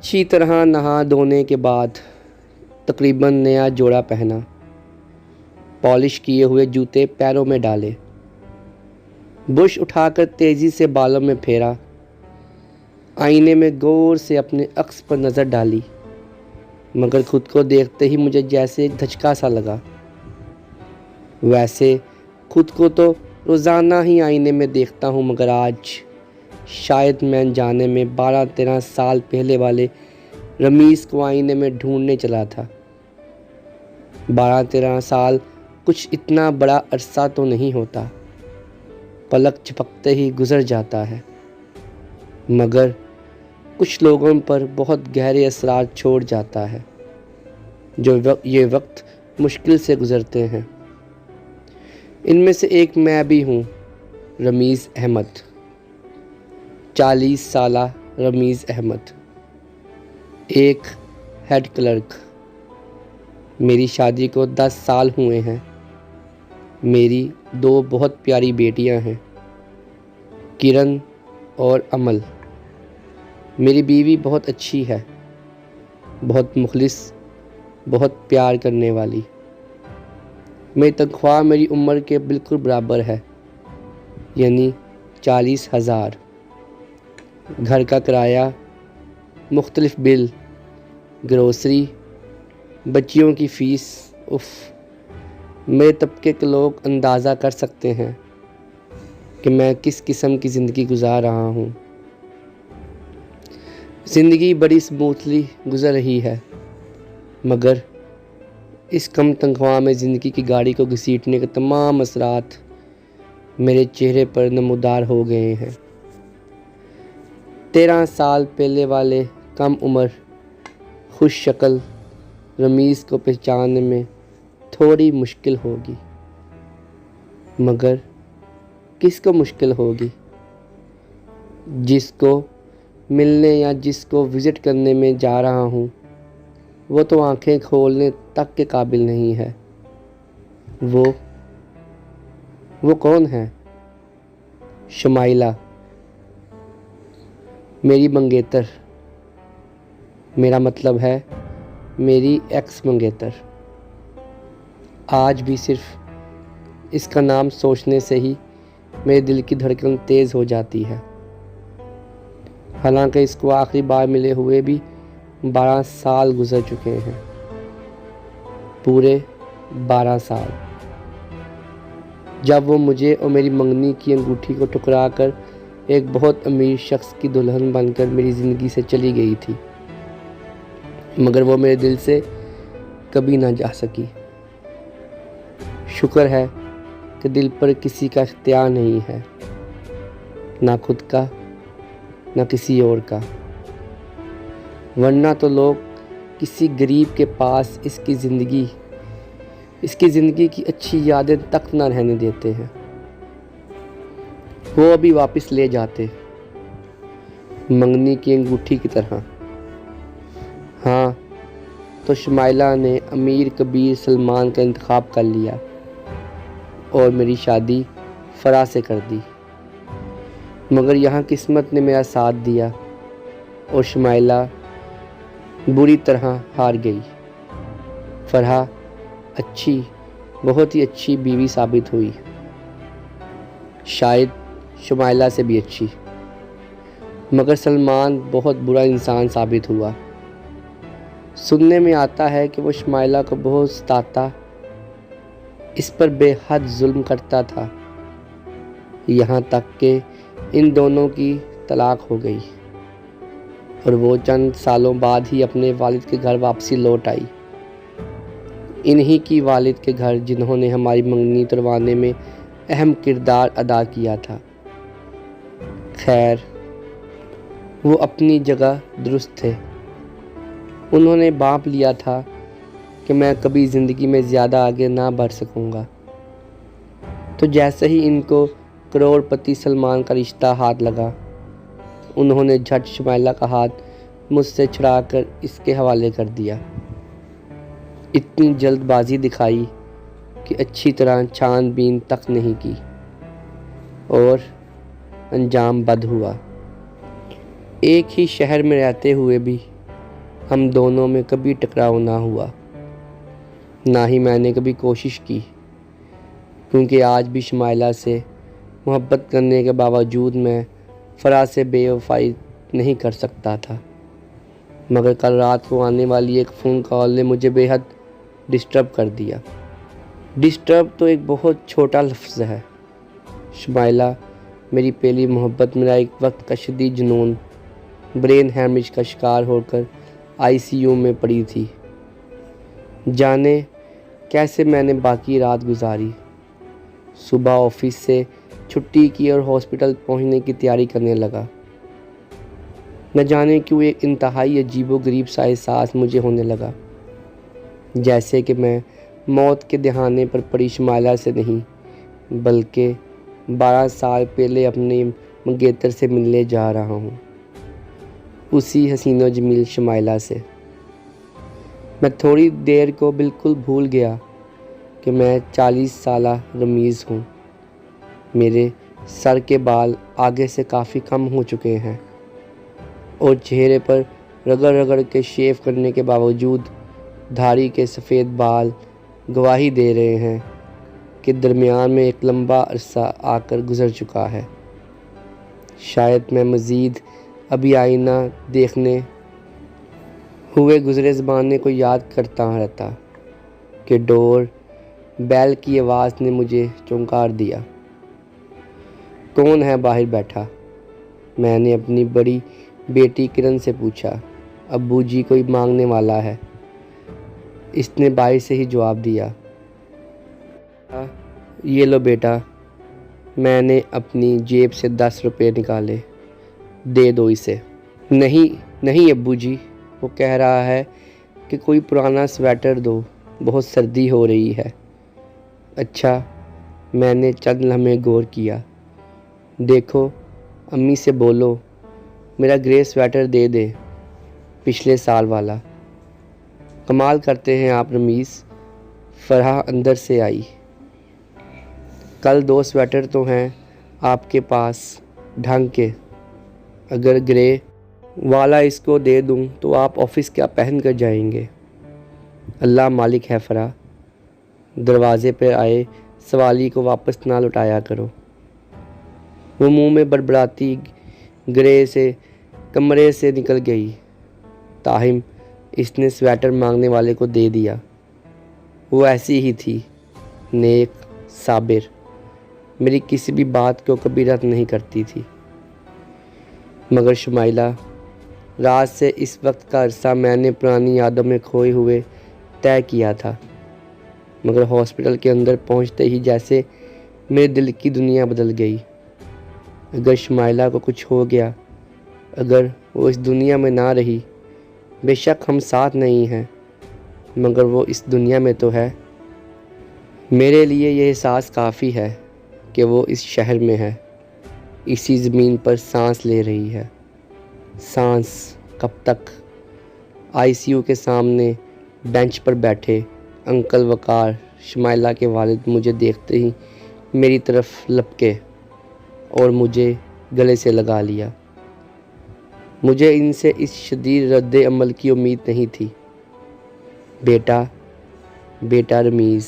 اچھی طرح نہا دھونے کے بعد تقریباً نیا جوڑا پہنا، پالش کیے ہوئے جوتے پیروں میں ڈالے، برش اٹھا کر تیزی سے بالوں میں پھیرا، آئینے میں غور سے اپنے عکس پر نظر ڈالی، مگر خود کو دیکھتے ہی مجھے جیسے ایک دھچکا سا لگا۔ ویسے خود کو تو روزانہ ہی آئینے میں دیکھتا ہوں، مگر آج شاید میں انجانے میں 12-13 سال پہلے والے رمیز کو آئینے میں ڈھونڈنے چلا تھا۔ 12-13 سال کچھ اتنا بڑا عرصہ تو نہیں ہوتا، پلک جھپکتے ہی گزر جاتا ہے، مگر کچھ لوگوں پر بہت گہرے اثرات چھوڑ جاتا ہے جو یہ وقت مشکل سے گزرتے ہیں۔ ان میں سے ایک میں بھی ہوں، رمیز احمد، 40 سالہ رمیز احمد، ایک ہیڈ کلرک۔ میری شادی کو 10 سال ہوئے ہیں۔ میری 2 بہت پیاری بیٹیاں ہیں، کرن اور امل۔ میری بیوی بہت اچھی ہے، بہت مخلص، بہت پیار کرنے والی۔ میری تنخواہ میری عمر کے بالکل برابر ہے، یعنی 40,000۔ گھر کا کرایہ، مختلف بل، گروسری، بچیوں کی فیس، میرے طبقے کے لوگ اندازہ کر سکتے ہیں کہ میں کس قسم کی زندگی گزار رہا ہوں۔ زندگی بڑی سموتھلی گزر رہی ہے، مگر اس کم تنخواہ میں زندگی کی گاڑی کو گھسیٹنے کے تمام اثرات میرے چہرے پر نمودار ہو گئے ہیں۔ 13 سال پہلے والے کم عمر، خوش شکل رمیز کو پہچاننے میں تھوڑی مشکل ہوگی، مگر کس کو مشکل ہوگی؟ جس کو ملنے یا جس کو وزٹ کرنے میں جا رہا ہوں، وہ تو آنکھیں کھولنے تک کے قابل نہیں ہے۔ وہ کون ہے؟ شمائلہ، میری منگیتر، میرا مطلب ہے میری ایکس منگیتر۔ آج بھی صرف اس کا نام سوچنے سے ہی میرے دل کی دھڑکن تیز ہو جاتی ہے، حالانکہ اس کو آخری بار ملے ہوئے بھی 12 سال گزر چکے ہیں، پورے 12 سال۔ جب وہ مجھے اور میری منگنی کی انگوٹھی کو ٹھکرا کر ایک بہت امیر شخص کی دلہن بن کر میری زندگی سے چلی گئی تھی، مگر وہ میرے دل سے کبھی نہ جا سکی۔ شکر ہے کہ دل پر کسی کا اختیار نہیں ہے، نہ خود کا نہ کسی اور کا، ورنہ تو لوگ کسی غریب کے پاس اس کی زندگی کی اچھی یادیں تک نہ رہنے دیتے ہیں، وہ ابھی واپس لے جاتے، منگنی کی انگوٹھی کی طرح۔ ہاں، تو شمائلہ نے امیر کبیر سلمان کا انتخاب کر لیا اور میری شادی فرح سے کر دی، مگر یہاں قسمت نے میرا ساتھ دیا اور شمائلہ بری طرح ہار گئی۔ فرح اچھی، بہت ہی اچھی بیوی ثابت ہوئی، شاید شمائلہ سے بھی اچھی، مگر سلمان بہت برا انسان ثابت ہوا۔ سننے میں آتا ہے کہ وہ شمائلہ کو بہت ستاتا، اس پر بے حد ظلم کرتا تھا، یہاں تک کہ ان دونوں کی طلاق ہو گئی اور وہ چند سالوں بعد ہی اپنے والد کے گھر واپسی لوٹ آئی، انہی کی والد کے گھر جنہوں نے ہماری منگنی تروانے میں اہم کردار ادا کیا تھا۔ خیر، وہ اپنی جگہ درست تھے، انہوں نے بانپ لیا تھا کہ میں کبھی زندگی میں زیادہ آگے نہ بڑھ سکوں گا، تو جیسے ہی ان کو کروڑ پتی سلمان کا رشتہ ہاتھ لگا، انہوں نے جھٹ شمائلہ کا ہاتھ مجھ سے چھڑا کر اس کے حوالے کر دیا۔ اتنی جلد بازی دکھائی کہ اچھی طرح چھان بین تک نہیں کی، اور انجام بد ہوا۔ ایک ہی شہر میں رہتے ہوئے بھی ہم دونوں میں کبھی ٹکراؤ نہ ہوا، نہ ہی میں نے کبھی کوشش کی، کیونکہ آج بھی شمائلہ سے محبت کرنے کے باوجود میں فرا سے بے وفائی نہیں کر سکتا تھا۔ مگر کل رات کو آنے والی ایک فون کال نے مجھے بے حد ڈسٹرب کر دیا۔ ڈسٹرب تو ایک بہت چھوٹا لفظ ہے۔ شمائلہ میری پہلی محبت، میرا ایک وقت کا شدید جنون، برین ہیمریج کا شکار ہو کر ICU میں پڑی تھی۔ جانے کیسے میں نے باقی رات گزاری۔ صبح آفس سے چھٹی کی اور ہاسپٹل پہنچنے کی تیاری کرنے لگا۔ نہ جانے کیوں ایک انتہائی عجیب و غریب سا احساس مجھے ہونے لگا، جیسے کہ میں موت کے دہانے پر پڑی شمائلہ سے نہیں، بلکہ 12 سال پہلے اپنے منگیتر سے ملنے جا رہا ہوں، اسی حسین و جمیل شمائلہ سے۔ میں تھوڑی دیر کو بالکل بھول گیا کہ میں 40 سالہ رمیز ہوں۔ میرے سر کے بال آگے سے کافی کم ہو چکے ہیں اور چہرے پر رگڑ رگڑ کے شیو کرنے کے باوجود دھاڑی کے سفید بال گواہی دے رہے ہیں کہ درمیان میں ایک لمبا عرصہ آ کر گزر چکا ہے۔ شاید میں مزید ابھی آئینہ دیکھنے ہوئے گزرے زمانے کو یاد کرتا رہتا کہ ڈور بیل کی آواز نے مجھے چونکار دیا۔ کون ہے باہر بیٹھا؟ میں نے اپنی بڑی بیٹی کرن سے پوچھا۔ ابو جی کوئی مانگنے والا ہے، اس نے باہر سے ہی جواب دیا۔ یہ لو بیٹا۔ میں نے اپنی جیب سے 10 روپے نکالے۔ دے دو اسے۔ نہیں ابو جی، وہ کہہ رہا ہے کہ کوئی پرانا سویٹر دو، بہت سردی ہو رہی ہے۔ اچھا، میں نے چند لمحے غور کیا۔ دیکھو، امی سے بولو میرا گرے سویٹر دے دیں، پچھلے سال والا۔ کمال کرتے ہیں آپ رمیز، فرحہ اندر سے آئی۔ کل 2 سویٹر تو ہیں آپ کے پاس ڈھنگ کے، اگر گرے والا اس کو دے دوں تو آپ آفس کیا پہن کر جائیں گے؟ اللہ مالک ہے فرحہ، دروازے پہ آئے سوالی کو واپس نہ لوٹایا کرو۔ وہ منہ میں بڑبڑاتی گرے سے کمرے سے نکل گئی، تاہم اس نے سویٹر مانگنے والے کو دے دیا۔ وہ ایسی ہی تھی، نیک، صابر، میری کسی بھی بات کو کبھی رد نہیں کرتی تھی۔ مگر شمائلہ، رات سے اس وقت کا عرصہ میں نے پرانی یادوں میں کھوئے ہوئے طے کیا تھا، مگر ہاسپٹل کے اندر پہنچتے ہی جیسے میرے دل کی دنیا بدل گئی۔ اگر شمائلہ کو کچھ ہو گیا، اگر وہ اس دنیا میں نہ رہی، بے شک ہم ساتھ نہیں ہیں، مگر وہ اس دنیا میں تو ہے۔ میرے لیے یہ احساس کافی ہے کہ وہ اس شہر میں ہے، اسی زمین پر سانس لے رہی ہے۔ سانس کب تک؟ ICU کے سامنے بینچ پر بیٹھے انکل وقار، شمائلہ کے والد، مجھے دیکھتے ہی میری طرف لپکے اور مجھے گلے سے لگا لیا۔ مجھے ان سے اس شدید رد عمل کی امید نہیں تھی۔ بیٹا رمیز،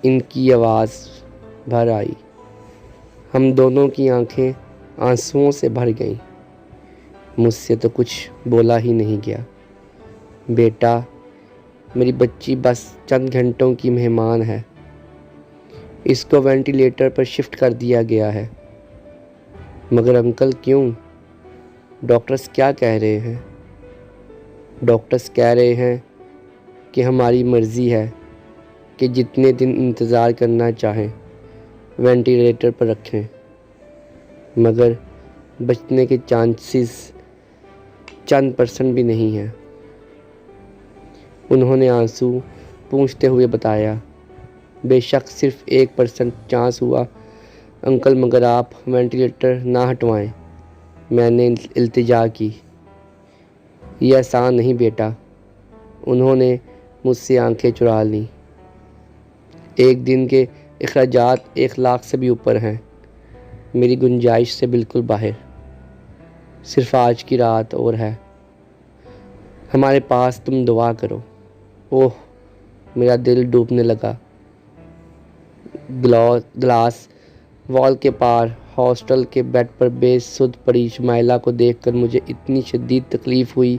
ان کی آواز بھر آئی۔ ہم دونوں کی آنکھیں آنسوؤں سے بھر گئیں۔ مجھ سے تو کچھ بولا ہی نہیں گیا۔ بیٹا، میری بچی بس چند گھنٹوں کی مہمان ہے، اس کو وینٹیلیٹر پر شفٹ کر دیا گیا ہے۔ مگر انکل کیوں؟ ڈاکٹرز کیا کہہ رہے ہیں؟ ڈاکٹرز کہہ رہے ہیں کہ ہماری مرضی ہے کہ جتنے دن انتظار کرنا چاہیں وینٹیلیٹر پر رکھیں، مگر بچنے کے چانسز چند % بھی نہیں ہیں۔ انہوں نے آنسو پونچھتے ہوئے بتایا۔ بے شک صرف 1% چانس ہوا انکل، مگر آپ وینٹیلیٹر نہ ہٹوائیں۔ میں نے التجا کی۔ یہ آسان نہیں بیٹا۔ انہوں نے مجھ سے آنکھیں چرا لیں۔ ایک دن کے اخراجات 1 لاکھ سے بھی اوپر ہیں، میری گنجائش سے بالکل باہر۔ صرف آج کی رات اور ہے۔ ہمارے پاس تم دعا کرو۔ اوہ، میرا دل ڈوبنے لگا۔ گلاس وال کے پار ہاسٹل کے بیڈ پر بے سدھ پڑی شمائلہ کو دیکھ کر مجھے اتنی شدید تکلیف ہوئی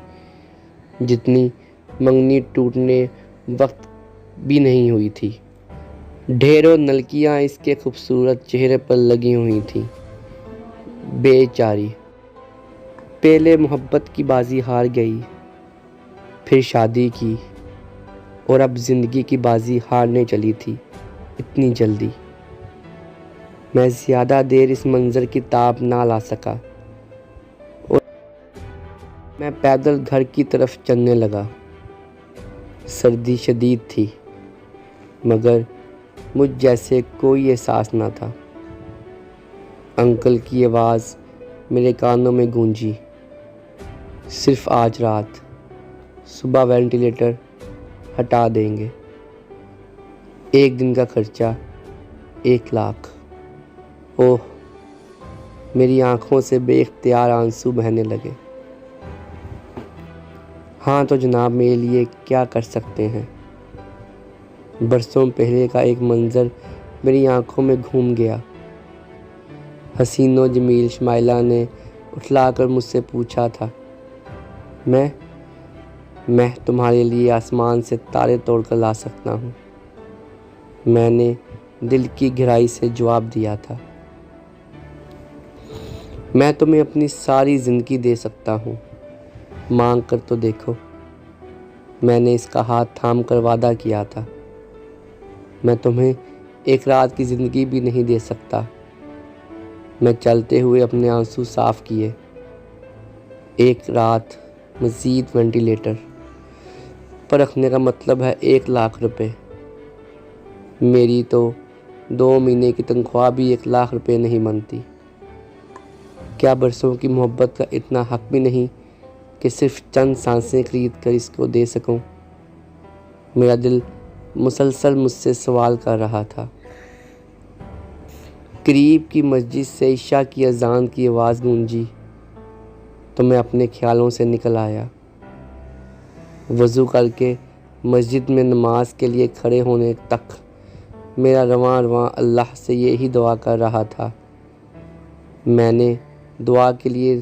جتنی منگنی ٹوٹنے وقت بھی نہیں ہوئی تھی۔ ڈھیروں نلکیاں اس کے خوبصورت چہرے پر لگی ہوئی تھیں۔ بیچاری پہلے محبت کی بازی ہار گئی، پھر شادی کی، اور اب زندگی کی بازی ہارنے چلی تھی اتنی جلدی۔ میں زیادہ دیر اس منظر کی تاب نہ لا سکا اور میں پیدل گھر کی طرف چلنے لگا۔ سردی شدید تھی مگر مجھ جیسے کوئی احساس نہ تھا۔ انکل کی آواز میرے کانوں میں گونجی، صرف آج رات، صبح وینٹیلیٹر ہٹا دیں گے، 1 دن کا خرچہ 1 لاکھ۔ اوہ، میری آنکھوں سے بے اختیار آنسو بہنے لگے۔ ہاں تو جناب میرے لیے کیا کر سکتے ہیں؟ برسوں پہلے کا ایک منظر میری آنکھوں میں گھوم گیا۔ حسین و جمیل شمائلہ نے اٹھلا کر مجھ سے پوچھا تھا، میں تمہارے لیے آسمان سے تارے توڑ کر لا سکتا ہوں۔ میں نے دل کی گہرائی سے جواب دیا تھا، میں تمہیں اپنی ساری زندگی دے سکتا ہوں، مانگ کر تو دیکھو۔ میں نے اس کا ہاتھ تھام کر وعدہ کیا تھا، میں تمہیں 1 رات کی زندگی بھی نہیں دے سکتا۔ میں چلتے ہوئے اپنے آنسو صاف کیے۔ 1 رات مزید وینٹیلیٹر پر رکھنے کا مطلب ہے 1 لاکھ روپے۔ میری تو 2 مہینے کی تنخواہ بھی 1 لاکھ روپے نہیں بنتی۔ کیا برسوں کی محبت کا اتنا حق بھی نہیں کہ صرف چند سانسیں خرید کر اس کو دے سکوں؟ میرا دل مسلسل مجھ سے سوال کر رہا تھا۔ قریب کی مسجد سے عشاء کی اذان کی آواز گونجی تو میں اپنے خیالوں سے نکل آیا۔ وضو کر کے مسجد میں نماز کے لیے کھڑے ہونے تک میرا رواں اللہ سے یہی دعا کر رہا تھا۔ میں نے دعا کے لیے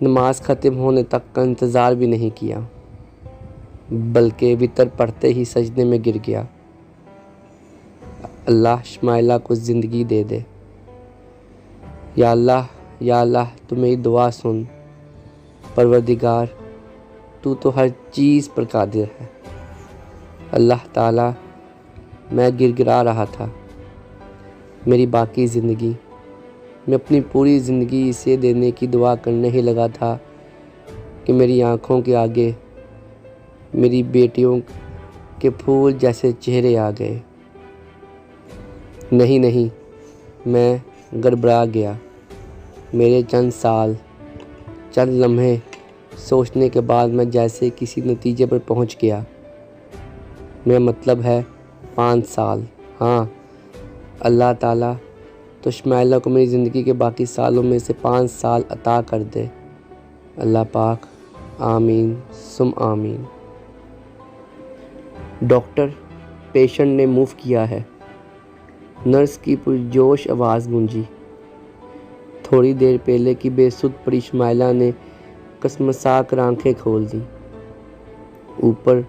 نماز ختم ہونے تک کا انتظار بھی نہیں کیا، بلکہ وتر پڑھتے ہی سجدے میں گر گیا۔ اللہ شمائلہ کو زندگی دے دے۔ یا اللہ تو میری دعا سن۔ پروردگار تو ہر چیز پر قادر ہے۔ اللہ تعالیٰ، میں گر گرا رہا تھا۔ میری باقی زندگی، میں اپنی پوری زندگی اسے دینے کی دعا کرنے ہی لگا تھا کہ میری آنکھوں کے آگے میری بیٹیوں کے پھول جیسے چہرے آ گئے۔ نہیں، میں گڑبڑا گیا۔ میرے چند سال، چند لمحے سوچنے کے بعد میں جیسے کسی نتیجے پر پہنچ گیا۔ میرا مطلب ہے 5 سال۔ ہاں، اللہ تعالیٰ تو شمائلہ کو میری زندگی کے باقی سالوں میں سے 5 سال عطا کر دے۔ اللہ پاک، آمین ثم آمین۔ ڈاکٹر، پیشنٹ نے موو کیا ہے، نرس کی پرجوش آواز گونجی۔ تھوڑی دیر پہلے کی بے سدھ پڑی شمائلہ نے کسمسا کر آنکھیں کھول دیں۔ اوپر،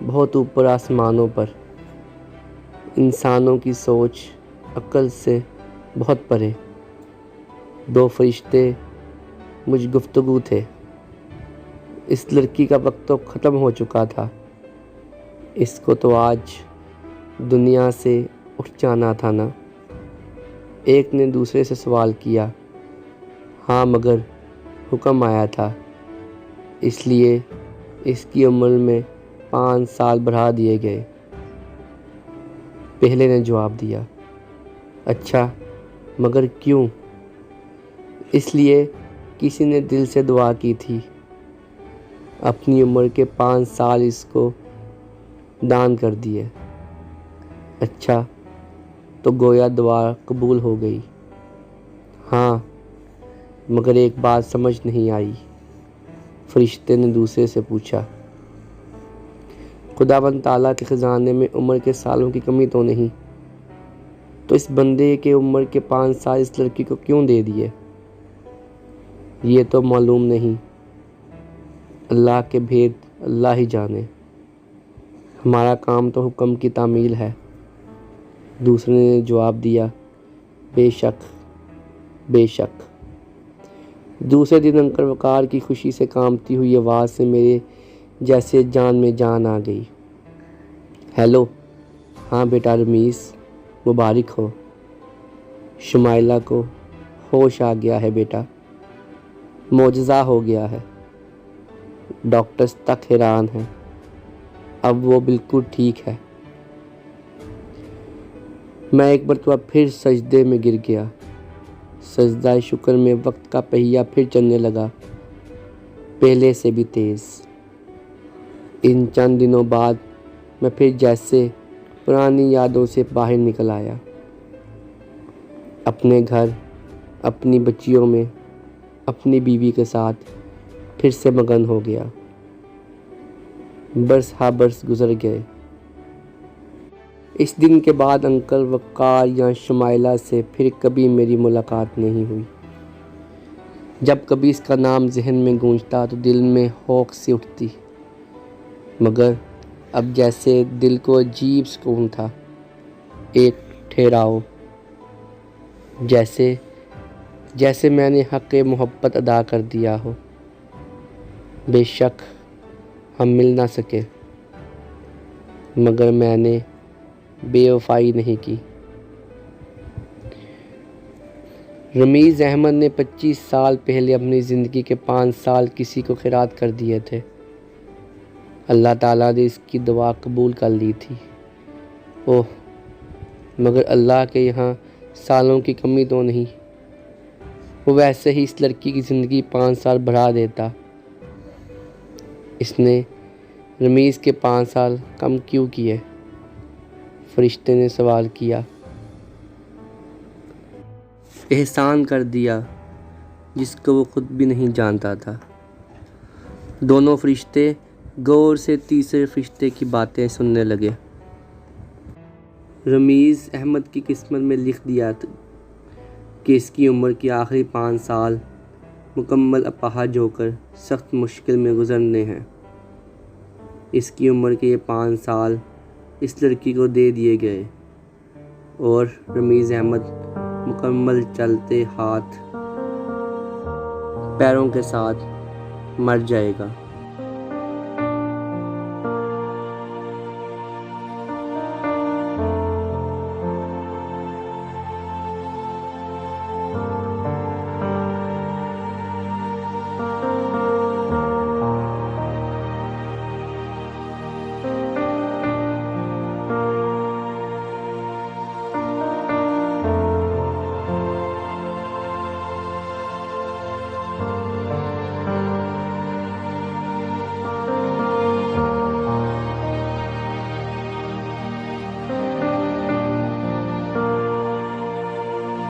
بہت اوپر آسمانوں پر، انسانوں کی سوچ عقل سے بہت پرے، 2 فرشتے مجھ گفتگو تھے۔ اس لڑکی کا وقت تو ختم ہو چکا تھا، اس کو تو آج دنیا سے اٹھ جانا تھا نا۔ ایک نے دوسرے سے سوال کیا۔ ہاں مگر حکم آیا تھا، اس لیے اس کی عمر میں 5 سال بڑھا دیے گئے۔ پہلے نے جواب دیا۔ اچھا مگر کیوں؟ اس لیے کسی نے دل سے دعا کی تھی، اپنی عمر کے 5 سال اس کو دان کر دیے۔ اچھا تو گویا دعا قبول ہو گئی۔ ہاں مگر ایک بات سمجھ نہیں آئی، فرشتے نے دوسرے سے پوچھا، خداوند تعالیٰ کے خزانے میں عمر کے سالوں کی کمی تو نہیں، تو اس بندے کے عمر کے 5 سال اس لڑکی کو کیوں دے دیے؟ یہ تو معلوم نہیں، اللہ کے بھید اللہ ہی جانے، ہمارا کام تو حکم کی تعمیل ہے۔ دوسرے نے جواب دیا، بے شک بے شک۔ دوسرے دن انکل وقار کی خوشی سے کانپتی ہوئی آواز سے میرے جیسے جان میں جان آ گئی۔ ہیلو، ہاں بیٹا رمیز، مبارک ہو۔ شمائلہ کو ہوش آ گیا ہے بیٹا، معجزہ ہو گیا ہے، ڈاکٹرز تک حیران ہیں، اب وہ بالکل ٹھیک ہے۔ میں ایک مرتبہ پھر سجدے میں گر گیا۔ سجدہ شکر میں وقت کا پہیہ پھر چلنے لگا، پہلے سے بھی تیز۔ ان چند دنوں بعد میں پھر جیسے پرانی یادوں سے باہر نکل آیا، اپنے گھر، اپنی بچیوں میں، اپنی بیوی کے ساتھ پھر سے مگن ہو گیا۔ برس ہا برس گزر گئے۔ اس دن کے بعد انکل وقار یا شمائلہ سے پھر کبھی میری ملاقات نہیں ہوئی۔ جب کبھی اس کا نام ذہن میں گونجتا تو دل میں ہوک سی اٹھتی، مگر اب جیسے دل کو عجیب سکون تھا، ایک ٹھہراؤ، جیسے میں نے حق محبت ادا کر دیا ہو۔ بے شک ہم مل نہ سکے، مگر میں نے بے وفائی نہیں کی۔ رمیز احمد نے 25 سال پہلے اپنی زندگی کے 5 سال کسی کو خیرات کر دیے تھے۔ اللہ تعالیٰ نے اس کی دعا قبول کر لی تھی۔ اوہ، مگر اللہ کے یہاں سالوں کی کمی تو نہیں، وہ ویسے ہی اس لڑکی کی زندگی 5 سال بڑھا دیتا۔ اس نے رمیز کے 5 سال کم کیوں کیے؟ فرشتے نے سوال کیا۔ احسان کر دیا جس کو وہ خود بھی نہیں جانتا تھا۔ دونوں فرشتے غور سے تیسرے فرشتے کی باتیں سننے لگے۔ رمیز احمد کی قسمت میں لکھ دیا کہ اس کی عمر کے آخری 5 سال مکمل اپاہج ہو کر سخت مشکل میں گزرنے ہیں۔ اس کی عمر کے یہ 5 سال اس لڑکی کو دے دیے گئے اور رمیز احمد مکمل چلتے ہاتھ پیروں کے ساتھ مر جائے گا۔